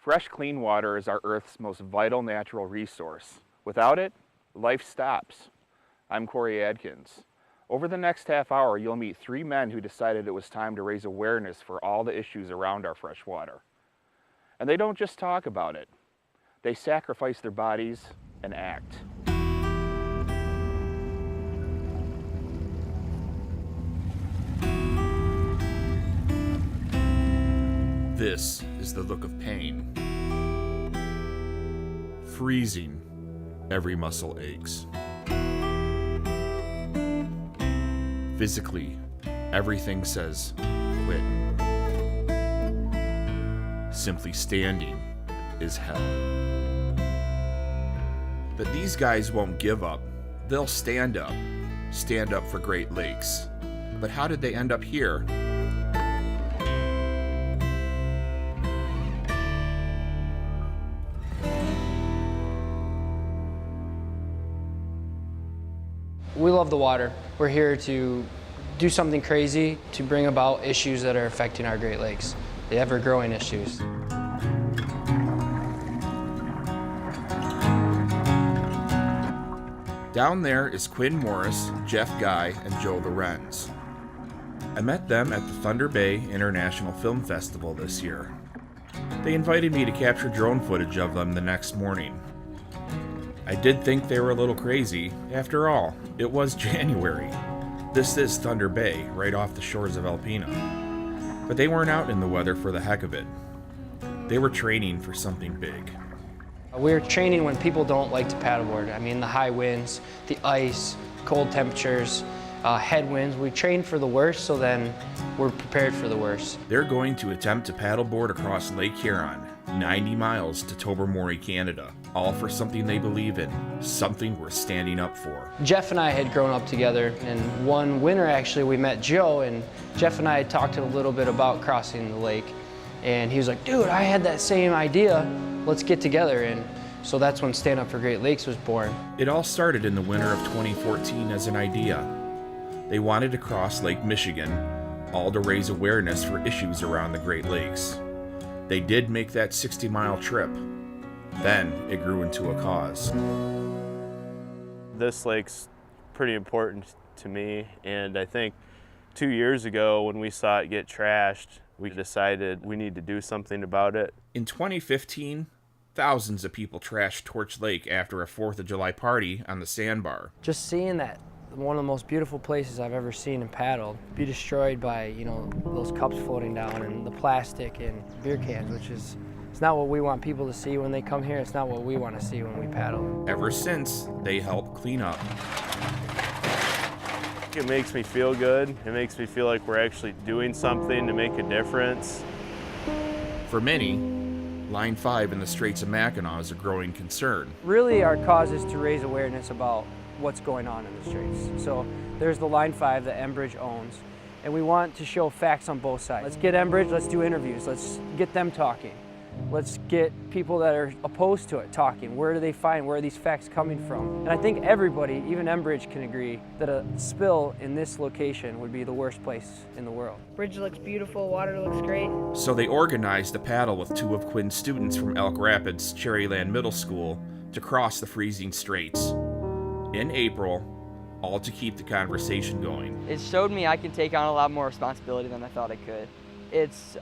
Fresh, clean water is our Earth's most vital natural resource. Without it, life stops. I'm Corey Adkins. Over the next half hour, you'll meet 3 men who decided it was time to raise awareness for all the issues around our fresh water. And they don't just talk about it. They sacrifice their bodies and act. This is the look of pain. Freezing, every muscle aches. Physically, everything says quit. Simply standing is hell. But these guys won't give up. They'll stand up for Great Lakes. But how did they end up here? We love the water. We're here to do something crazy to bring about issues that are affecting our Great Lakes, the ever-growing issues. Down there is Quinn Morris, Jeff Guy, and Joe Lorenz. I met them at the Thunder Bay International Film Festival this year. They invited me to capture drone footage of them the next morning. I did think they were a little crazy. After all, it was January. This is Thunder Bay, right off the shores of Alpena. But they weren't out in the weather for the heck of it. They were training for something big. We're training when people don't like to paddleboard. I mean, the high winds, the ice, cold temperatures, headwinds. We train for the worst, so then we're prepared for the worst. They're going to attempt to paddleboard across Lake Huron, 90 miles to Tobermorey, Canada, all for something they believe in, something worth standing up for. Jeff and I had grown up together, and one winter actually we met Joe, and Jeff and I had talked a little bit about crossing the lake, and he was like, dude, I had that same idea, let's get together. And so that's when Stand Up for Great Lakes was born. It all started in the winter of 2014 as an idea. They wanted to cross Lake Michigan, all to raise awareness for issues around the Great Lakes. They did make that 60-mile trip. Then it grew into a cause. This lake's pretty important to me, and I think 2 years ago when we saw it get trashed, we decided we need to do something about it. In 2015, thousands of people trashed Torch Lake after a 4th of July party on the sandbar. Just seeing that, one of the most beautiful places I've ever seen and paddled, be destroyed by, you know, those cups floating down and the plastic and beer cans, which is, it's not what we want people to see when they come here. It's not what we want to see when we paddle. Ever since, they helped clean up. It makes me feel good. It makes me feel like we're actually doing something to make a difference. For many, Line 5 in the Straits of Mackinac is a growing concern. Really, our cause is to raise awareness about what's going on in the Straits. So there's the Line 5 that Enbridge owns, and we want to show facts on both sides. Let's get Enbridge, let's do interviews, let's get them talking. Let's get people that are opposed to it talking. Where do they find, where are these facts coming from? And I think everybody, even Enbridge, can agree that a spill in this location would be the worst place in the world. Bridge looks beautiful, water looks great. So they organized a paddle with 2 of Quinn's students from Elk Rapids Cherryland Middle School to cross the freezing straits. In April, all to keep the conversation going. It showed me I can take on a lot more responsibility than I thought I could.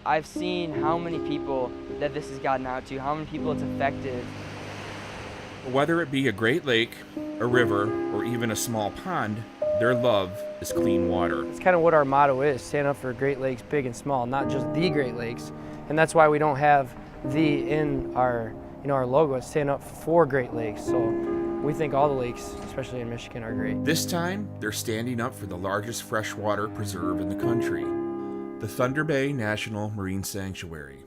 I've seen how many people that this has gotten out to, how many people it's affected. Whether it be a Great Lake, a river, or even a small pond, their love is clean water. It's kind of what our motto is, stand up for Great Lakes, big and small, not just the Great Lakes. And that's why we don't have the in our, our logo. It's stand up for Great Lakes. So we think all the lakes, especially in Michigan, are great. This time, they're standing up for the largest freshwater preserve in the country, the Thunder Bay National Marine Sanctuary.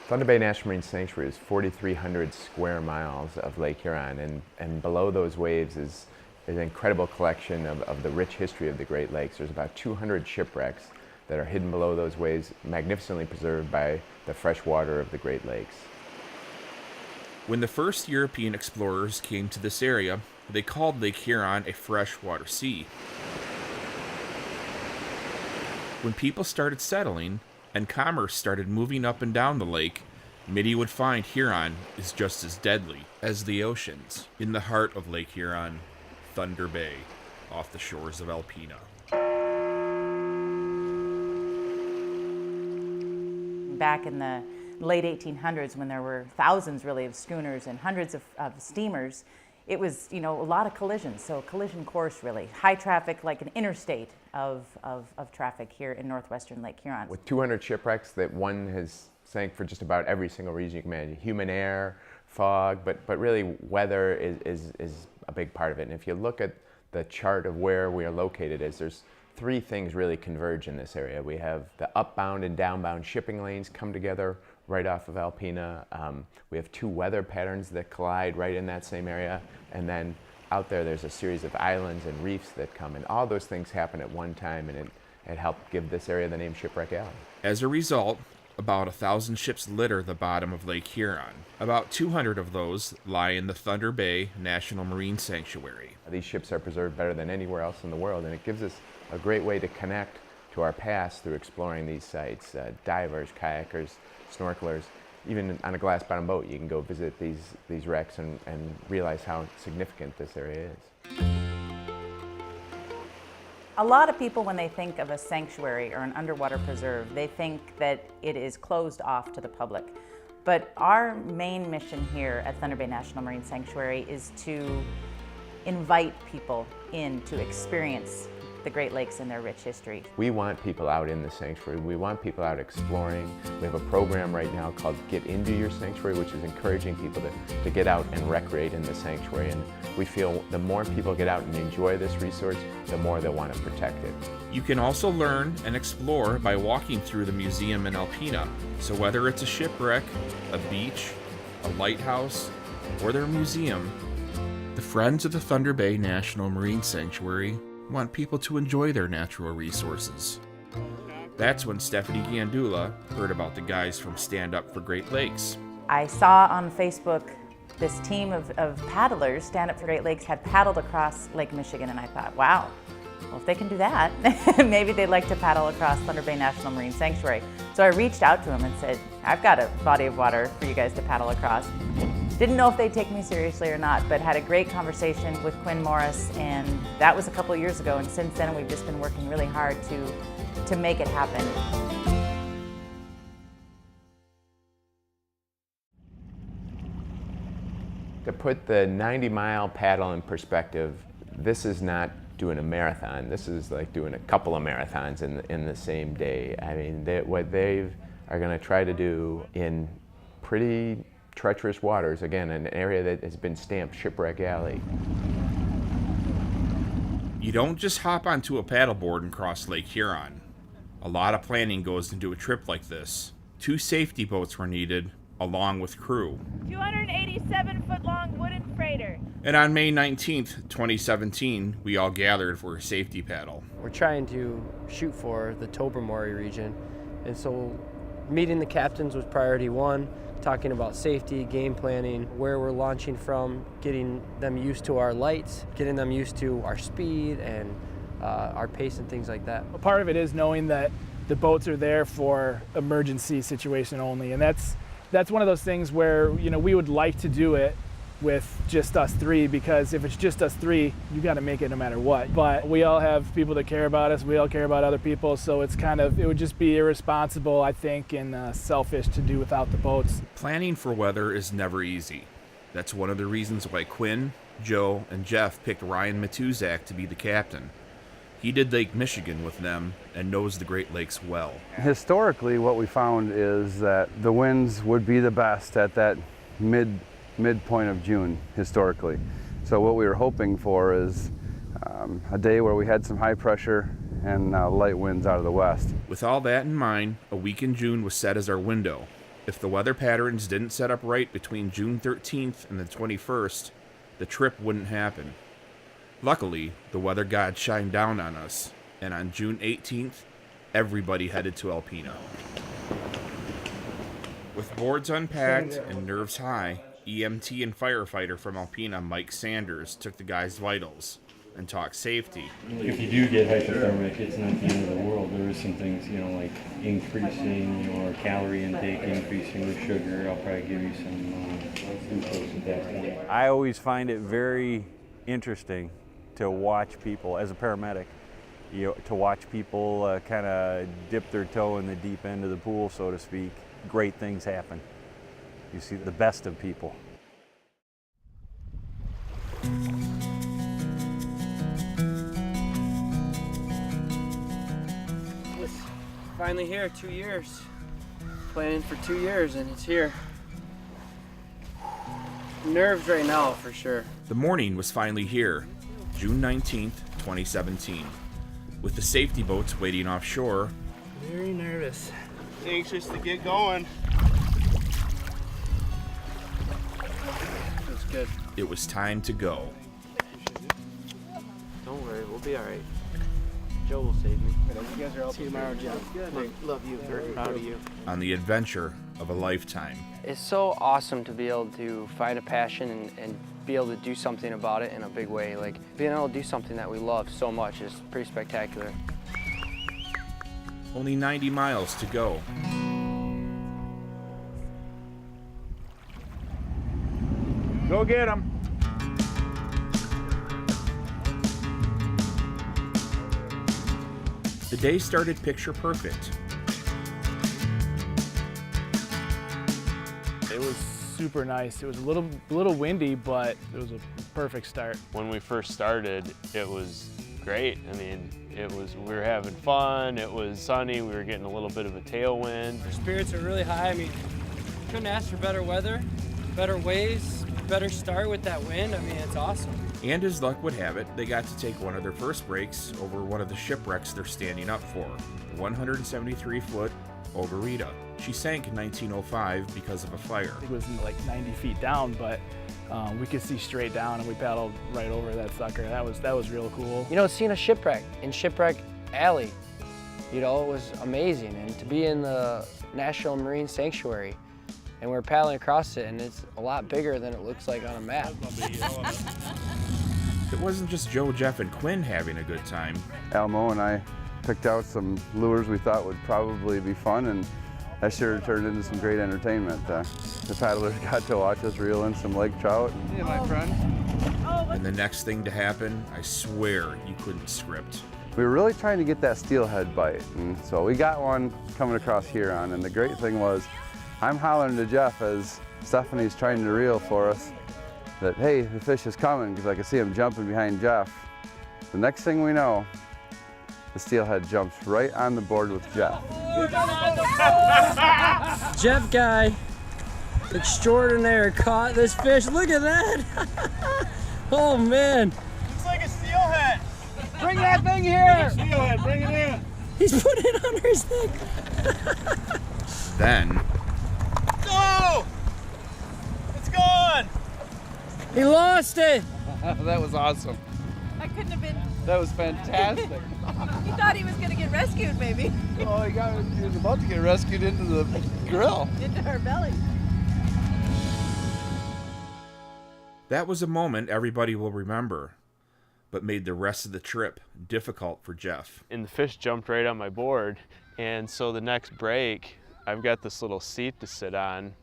Thunder Bay National Marine Sanctuary is 4,300 square miles of Lake Huron, and below those waves is an incredible collection of the rich history of the Great Lakes. There's about 200 shipwrecks that are hidden below those waves, magnificently preserved by the fresh water of the Great Lakes. When the first European explorers came to this area, They called Lake Huron a freshwater sea. When people started settling and commerce started moving up and down the lake, many would find Huron is just as deadly as the oceans. In the heart of Lake Huron, Thunder Bay, off the shores of Alpena. Back in the late 1800s, when there were thousands really of schooners and hundreds of steamers, it was, a lot of collisions. So collision course, really. High traffic, like an interstate of traffic here in northwestern Lake Huron. With 200 shipwrecks that one has sank for just about every single reason you can imagine. Human error, fog, but really weather is a big part of it. And if you look at the chart of where we are located, there's three things really converge in this area. We have the upbound and downbound shipping lanes come together right off of Alpena. We have two weather patterns that collide right in that same area. And then out there's a series of islands and reefs that come. And all those things happen at one time, and it helped give this area the name Shipwreck Alley. As a result, about 1,000 ships litter the bottom of Lake Huron. About 200 of those lie in the Thunder Bay National Marine Sanctuary. These ships are preserved better than anywhere else in the world, and it gives us a great way to connect to our past through exploring these sites. Divers, kayakers, snorkelers, even on a glass bottom boat, you can go visit these wrecks and realize how significant this area is. A lot of people, when they think of a sanctuary or an underwater preserve, they think that it is closed off to the public. But our main mission here at Thunder Bay National Marine Sanctuary is to invite people in to experience the Great Lakes and their rich history. We want people out in the sanctuary. We want people out exploring. We have a program right now called Get Into Your Sanctuary, which is encouraging people to get out and recreate in the sanctuary. And we feel the more people get out and enjoy this resource, the more they'll want to protect it. You can also learn and explore by walking through the museum in Alpena. So whether it's a shipwreck, a beach, a lighthouse, or their museum, the Friends of the Thunder Bay National Marine Sanctuary want people to enjoy their natural resources. That's when Stephanie Gandula heard about the guys from Stand Up for Great Lakes. I saw on Facebook this team of paddlers, Stand Up for Great Lakes, had paddled across Lake Michigan, and I thought, wow, well, if they can do that, maybe they'd like to paddle across Thunder Bay National Marine Sanctuary. So I reached out to them and said, I've got a body of water for you guys to paddle across. Didn't know if they'd take me seriously or not, but had a great conversation with Quinn Morris, and that was a couple of years ago, and since then we've just been working really hard to make it happen. To put the 90-mile paddle in perspective, this is not doing a marathon. This is like doing a couple of marathons in the same day. I mean, what they are going to try to do in pretty treacherous waters, again, an area that has been stamped Shipwreck Alley. You don't just hop onto a paddleboard and cross Lake Huron. A lot of planning goes into a trip like this. 2 safety boats were needed, along with crew. 287-foot-long wooden freighter. And on May 19th, 2017, we all gathered for a safety paddle. We're trying to shoot for the Tobermorey region, and so meeting the captains was priority 1. Talking about safety, game planning, where we're launching from, getting them used to our lights, getting them used to our speed and our pace and things like that. A part of it is knowing that the boats are there for emergency situation only, and that's one of those things where we would like to do it with just us 3, because if it's just us 3, you got to make it no matter what. But we all have people that care about us, we all care about other people, so it would just be irresponsible, I think, and selfish to do without the boats. Planning for weather is never easy. That's one of the reasons why Quinn, Joe, and Jeff picked Ryan Matuzak to be the captain. He did Lake Michigan with them and knows the Great Lakes well. Historically, what we found is that the winds would be the best at that midpoint of June, historically. So what we were hoping for is a day where we had some high pressure and light winds out of the west. With all that in mind, a week in June was set as our window. If the weather patterns didn't set up right between June 13th and the 21st, the trip wouldn't happen. Luckily, the weather god shined down on us, and on June 18th, everybody headed to Alpena. With boards unpacked and nerves high, EMT and firefighter from Alpena, Mike Sanders, took the guy's vitals and talked safety. If you do get hypothermic, it's not the end of the world. There is some things, like increasing your calorie intake, increasing your sugar. I'll probably give you some glucose at that point. I always find it very interesting to watch people, as a paramedic, to watch people kind of dip their toe in the deep end of the pool, so to speak. Great things happen. You see the best of people. It's finally here, 2 years. Planning for 2 years and it's here. Nerves right now, for sure. The morning was finally here, June 19th, 2017. With the safety boats waiting offshore. Very nervous. Anxious to get going. That's good. It was time to go. Don't worry, we'll be all right. Joe will save me. You guys are all see you tomorrow, Joe. Love you, very proud of you. On the adventure of a lifetime. It's so awesome to be able to find a passion and be able to do something about it in a big way. Like being able to do something that we love so much is pretty spectacular. Only 90 miles to go. Go get them. The day started picture perfect. It was super nice. It was a little windy, but it was a perfect start. When we first started, it was great. I mean, we were having fun, it was sunny, we were getting a little bit of a tailwind. Our spirits are really high. I mean, couldn't ask for better weather, better waves, better start with that wind. I mean, it's awesome. And as luck would have it, they got to take one of their first breaks over one of the shipwrecks they're standing up for, the 173-foot Ogarita. She sank in 1905 because of a fire. It was like 90 feet down, but we could see straight down and we paddled right over that sucker. That was real cool. Seeing a shipwreck in Shipwreck Alley, it was amazing. And to be in the National Marine Sanctuary and we're paddling across it and it's a lot bigger than it looks like on a map. It wasn't just Joe, Jeff, and Quinn having a good time. Elmo and I picked out some lures we thought would probably be fun, and that sure turned into some great entertainment. The paddlers got to watch us reel in some lake trout. Yeah, my friend. And the next thing to happen, I swear you couldn't script. We were really trying to get that steelhead bite, and so we got one coming across Huron, and the great thing was I'm hollering to Jeff as Stephanie's trying to reel for us that, hey, the fish is coming, because I could see him jumping behind Jeff. The next thing we know, the steelhead jumps right on the board with Jeff. Jeff guy extraordinaire caught this fish. Look at that. Oh man. Looks like a steelhead. Bring that thing here. Steelhead, bring it in. He's putting it under his neck. Then, Go! It's gone. He lost it. That was awesome. I couldn't have been. That was fantastic. He thought he was going to get rescued, maybe, Oh, he was about to get rescued into the grill. into our belly. that was a moment everybody will remember, but made the rest of the trip difficult for Jeff. And the fish jumped right on my board, and so the next break, I've got this little seat to sit on,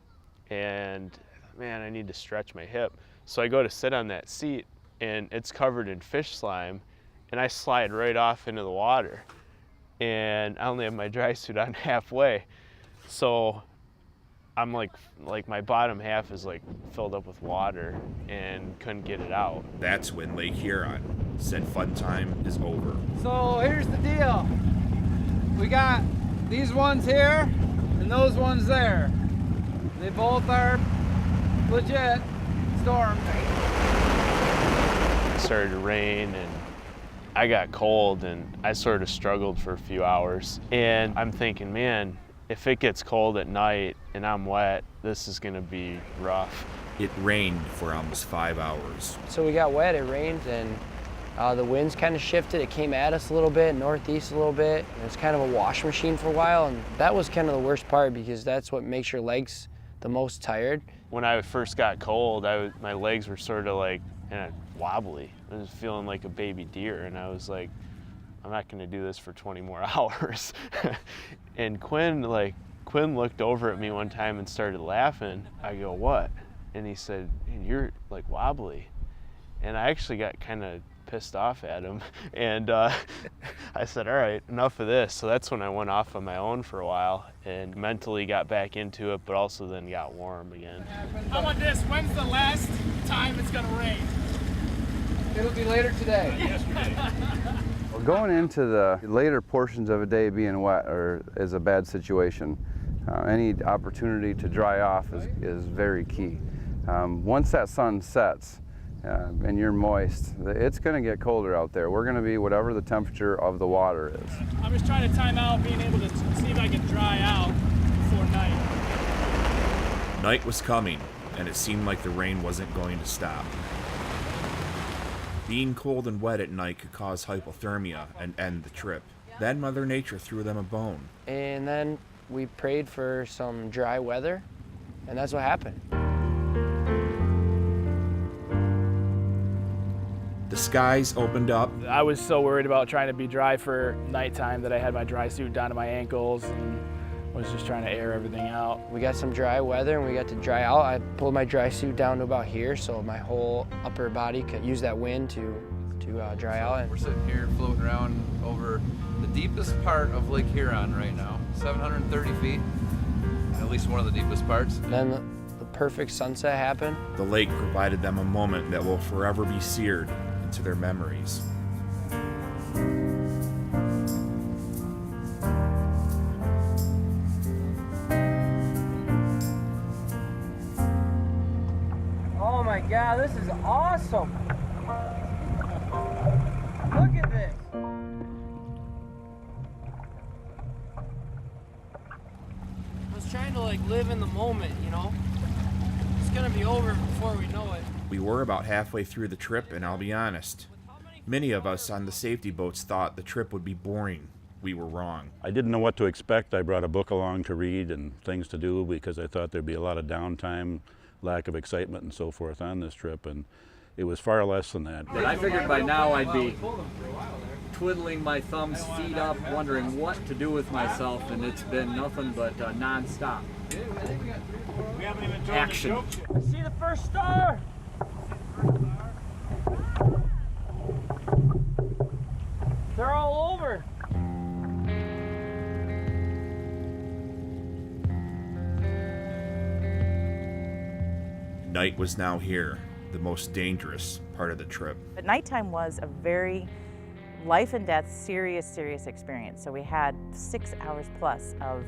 and man, I need to stretch my hip. So I go to sit on that seat, and it's covered in fish slime, and I slide right off into the water. And I only have my dry suit on halfway. So I'm like my bottom half is like filled up with water and couldn't get it out. That's when Lake Huron said fun time is over. So here's the deal. We got these ones here and those ones there. They both are legit storms. It started to rain and I got cold and I sort of struggled for a few hours. And I'm thinking, man, if it gets cold at night and I'm wet, this is gonna be rough. It rained for almost 5 hours. So we got wet, it rained, and the winds kind of shifted. It came at us a little bit, northeast a little bit. It was kind of a wash machine for a while, and that was kind of the worst part because that's what makes your legs the most tired. When I first got cold, my legs were sort of like kind of wobbly. I was feeling like a baby deer, and I was like, I'm not going to do this for 20 more hours. And Quinn looked over at me one time and started laughing. I go, what? And he said, you're like wobbly. And I actually got kind of pissed off at him. And I said, all right, enough of this. So that's when I went off on my own for a while and mentally got back into it, but also then got warm again. How about this? When's the last time it's gonna rain? It'll be later today. Well, going into the later portions of a day being wet is a bad situation. Any opportunity to dry off is very key. Once that sun sets and you're moist, it's going to get colder out there. We're going to be whatever the temperature of the water is. I'm just trying to time out being able to see if I can dry out before night. Night was coming, and it seemed like the rain wasn't going to stop. Being cold and wet at night could cause hypothermia and end the trip. Then Mother Nature threw them a bone. And then we prayed for some dry weather, and that's what happened. The skies opened up. I was so worried about trying to be dry for nighttime that I had my dry suit down to my ankles and was just trying to air everything out. We got some dry weather and we got to dry out. I pulled my dry suit down to about here so my whole upper body could use that wind to dry out. We're sitting here floating around over the deepest part of Lake Huron right now, 730 feet, at least one of the deepest parts. Then the perfect sunset happened. The lake provided them a moment that will forever be seared into their memories. Oh my God, this is awesome. Look at this. I was trying to live in the moment, you know? It's gonna be over before we know it. We were about halfway through the trip, and I'll be honest, many of us on the safety boats thought the trip would be boring. We were wrong. I didn't know what to expect. I brought a book along to read and things to do because I thought there'd be a lot of downtime, lack of excitement and so forth on this trip, and it was far less than that. I figured by now I'd be twiddling my thumbs, feet up, wondering what to do with myself, and it's been nothing but non-stop action. I see the first star. They're all over. Night was now here, the most dangerous part of the trip. But nighttime was a very life and death, serious experience. So we had 6 hours plus of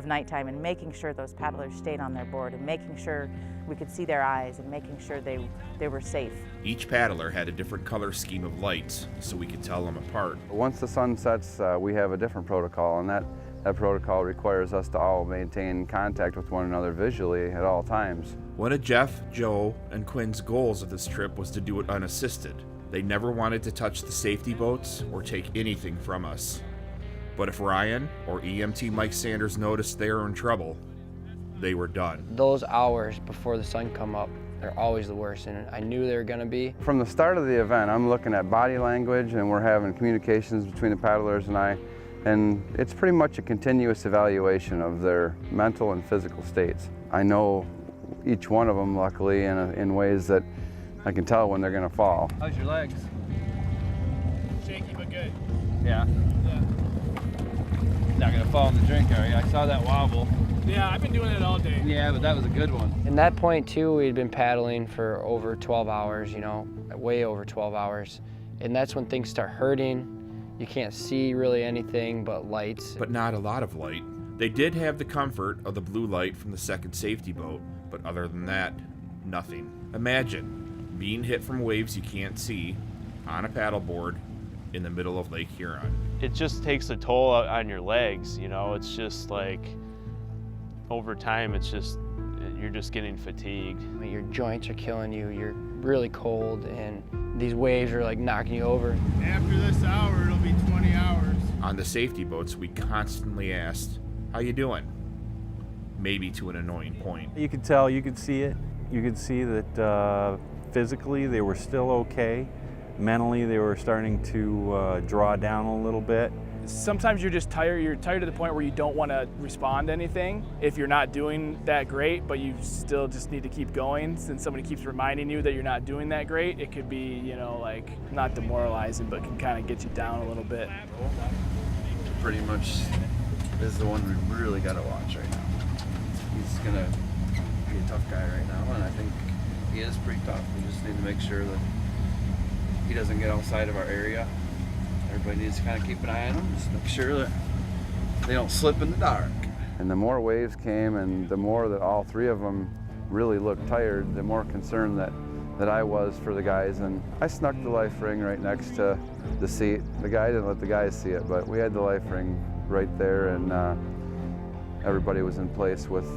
nighttime and making sure those paddlers stayed on their board and making sure we could see their eyes and making sure they were safe. Each paddler had a different color scheme of lights so we could tell them apart. Once the sun sets, we have a different protocol, and that protocol requires us to all maintain contact with one another visually at all times. One of Jeff, Joe, and Quinn's goals of this trip was to do it unassisted. They never wanted to touch the safety boats or take anything from us. But if Ryan or EMT Mike Sanders noticed they were in trouble, they were done. Those hours before the sun come up, they're always the worst, and I knew they were gonna be. From the start of the event, I'm looking at body language, and we're having communications between the paddlers and I, and it's pretty much a continuous evaluation of their mental and physical states. I know each one of them, luckily, in ways that I can tell when they're gonna fall. How's your legs? Shaky but good. Yeah. Yeah. Not gonna fall in the drink, are you? I saw that wobble. Yeah, I've been doing it all day. Yeah, but that was a good one. In that point too, we'd been paddling for over 12 hours, you know, way over 12 hours. And that's when things start hurting. You can't see really anything but lights. But not a lot of light. They did have the comfort of the blue light from the second safety boat, but other than that, nothing. Imagine being hit from waves you can't see on a paddleboard in the middle of Lake Huron. It just takes a toll on your legs, you know. It's just like over time, you're just getting fatigued. Your joints are killing you, you're really cold, and these waves are like knocking you over. After this hour, it'll be 20 hours. On the safety boats, we constantly asked, "How you doing?" maybe to an annoying point. You could tell, you could see it. You could see that physically they were still okay. Mentally they were starting to draw down a little bit. Sometimes you're just tired. You're tired to the point where you don't want to respond to anything if you're not doing that great, but you still just need to keep going. Since somebody keeps reminding you that you're not doing that great, it could be, you know, like not demoralizing, but can kind of get you down a little bit. Pretty much is the one we really got to watch right now. He's going to be a tough guy right now, and I think he is pretty tough. We just need to make sure that he doesn't get outside of our area. Everybody needs to kind of keep an eye on them, just make sure that they don't slip in the dark. And the more waves came and the more that all three of them really looked tired, the more concerned that I was for the guys. And I snuck the life ring right next to the seat. The guy didn't let the guys see it, but we had the life ring right there, and everybody was in place with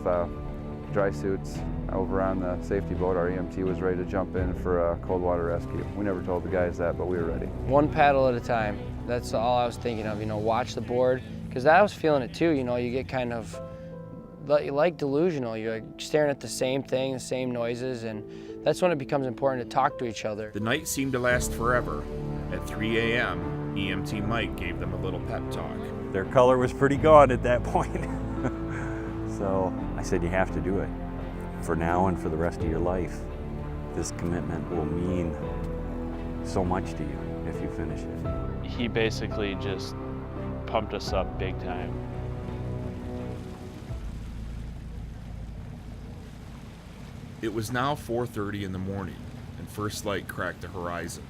dry suits. Over on the safety boat, our EMT was ready to jump in for a cold water rescue. We never told the guys that, but we were ready. One paddle at a time. That's all I was thinking of, you know, watch the board. Because I was feeling it too, you know, you get kind of like delusional. You're like staring at the same thing, the same noises, and that's when it becomes important to talk to each other. The night seemed to last forever. At 3 a.m., EMT Mike gave them a little pep talk. Their color was pretty gone at that point. So I said, you have to do it. For now and for the rest of your life, this commitment will mean so much to you if you finish it. He basically just pumped us up big time. It was now 4:30 in the morning, and first light cracked the horizon.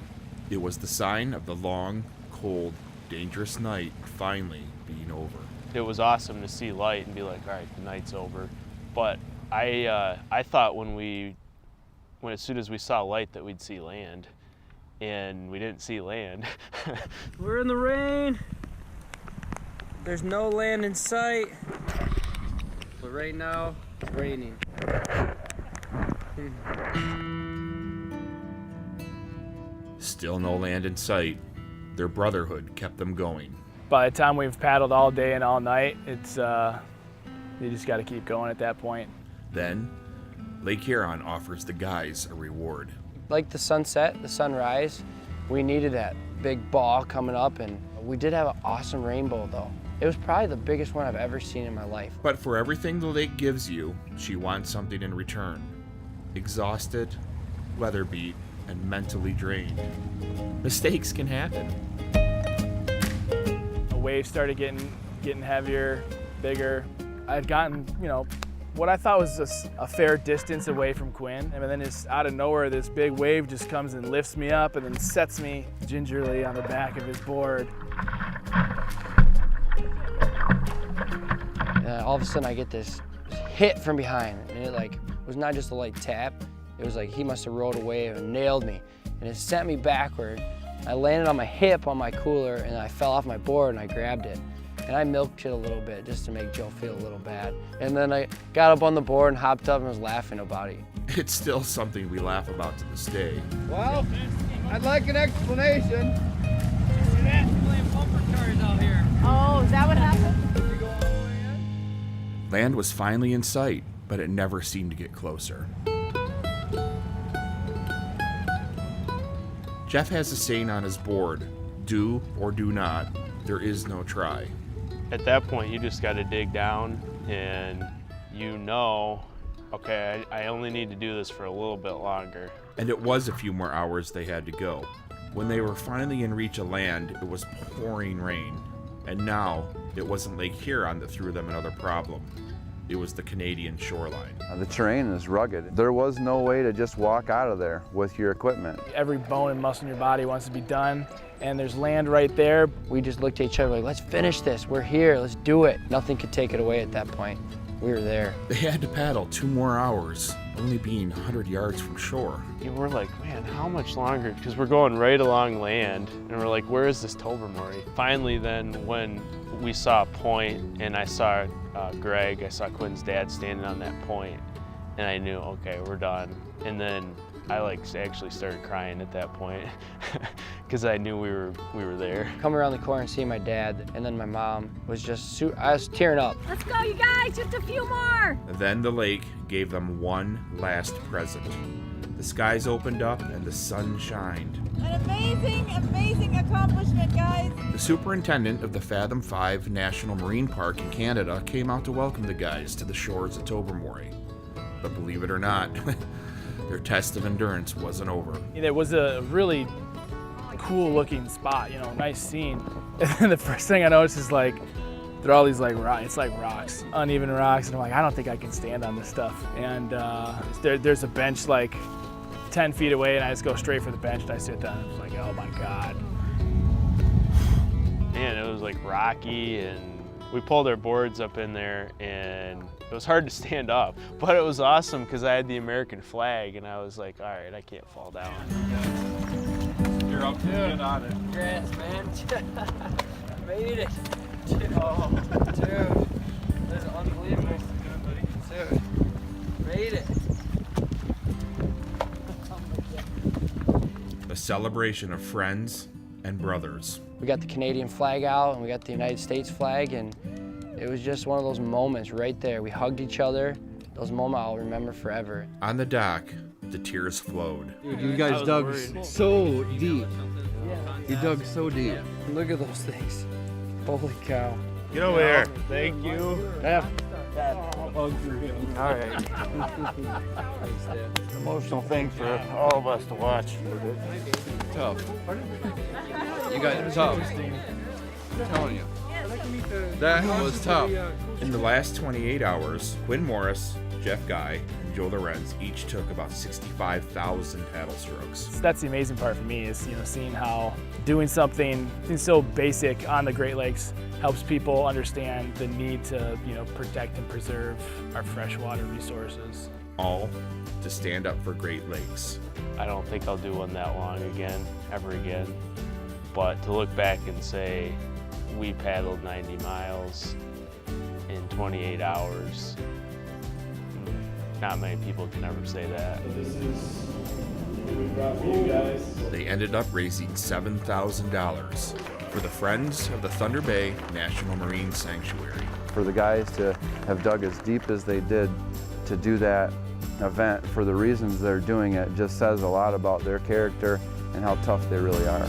It was the sign of the long, cold, dangerous night finally being over. It was awesome to see light and be like, all right, the night's over. But I thought when as soon as we saw light that we'd see land, and we didn't see land. We're in the rain. There's no land in sight. But right now, it's raining. Still no land in sight. Their brotherhood kept them going. By the time we've paddled all day and all night, it's you just got to keep going at that point. Then, Lake Huron offers the guys a reward. Like the sunset, the sunrise, we needed that big ball coming up, and we did have an awesome rainbow though. It was probably the biggest one I've ever seen in my life. But for everything the lake gives you, she wants something in return. Exhausted, weather beat, and mentally drained. Mistakes can happen. The waves started getting heavier, bigger. I'd gotten, you know, what I thought was just a fair distance away from Quinn, and then just out of nowhere, this big wave just comes and lifts me up and then sets me gingerly on the back of his board. And all of a sudden I get this hit from behind, and it like was not just a light tap, it was like he must have rode a wave and nailed me, and it sent me backward. I landed on my hip on my cooler, and I fell off my board and I grabbed it. And I milked it a little bit just to make Joe feel a little bad. And then I got up on the board and hopped up and was laughing about it. It's still something we laugh about to this day. Well, I'd like an explanation. Oh, is that what happened? Land was finally in sight, but it never seemed to get closer. Jeff has a saying on his board, do or do not, there is no try. At that point, you just got to dig down and you know, okay, I only need to do this for a little bit longer. And it was a few more hours they had to go. When they were finally in reach of land, it was pouring rain. And now, it wasn't Lake Huron that threw them another problem. It was the Canadian shoreline. The terrain is rugged. There was no way to just walk out of there with your equipment. Every bone and muscle in your body wants to be done, and there's land right there. We just looked at each other like, let's finish this. We're here, let's do it. Nothing could take it away at that point. We were there. They had to paddle 2 more hours, only being 100 yards from shore. And we're like, man, how much longer? Because we're going right along land, and we're like, where is this Tobermorey? Finally then, when we saw a point, and I saw Greg, I saw Quinn's dad standing on that point, and I knew, okay, we're done. And then I actually started crying at that point because I knew we were there. Come around the corner and see my dad, and then my mom was just, I was tearing up. Let's go, you guys, just a few more. Then the lake gave them one last present. The skies opened up and the sun shined. An amazing, amazing accomplishment, guys. The superintendent of the Fathom 5 National Marine Park in Canada came out to welcome the guys to the shores of Tobermorey. But believe it or not, their test of endurance wasn't over. It was a really cool looking spot, you know, nice scene. And then the first thing I noticed is like, there are all these like it's like rocks, uneven rocks, and I'm like, I don't think I can stand on this stuff. And there's a bench like 10 feet away, and I just go straight for the bench and I sit down and I was like, oh my God. Man, it was like rocky, and we pulled our boards up in there, and it was hard to stand up, but it was awesome because I had the American flag, and I was like, all right, I can't fall down. You're up to it on it. Congrats, man. Made it. Oh, dude. That's unbelievable. Dude. Made it. A celebration of friends and brothers. We got the Canadian flag out and we got the United States flag, and it was just one of those moments right there. We hugged each other. Those moments I'll remember forever. On the dock, the tears flowed. Dude, you guys dug so deep. You dug so deep. Look at those things. Holy cow. Get over here. Thank you. Yeah. All right. Emotional thing for all of us to watch. Tough. You guys are tough. I'm telling you. That was tough. In the last 28 hours, Quinn Morris, Jeff Guy, and Joe Lorenz each took about 65,000 paddle strokes. That's the amazing part for me is, you know, seeing how doing something so basic on the Great Lakes helps people understand the need to, you know, protect and preserve our freshwater resources. All to stand up for Great Lakes. I don't think I'll do one that long again, ever again. But to look back and say, we paddled 90 miles in 28 hours, not many people can ever say that. This is what we brought for you guys. They ended up raising $7,000 for the Friends of the Thunder Bay National Marine Sanctuary. For the guys to have dug as deep as they did to do that event for the reasons they're doing it just says a lot about their character and how tough they really are.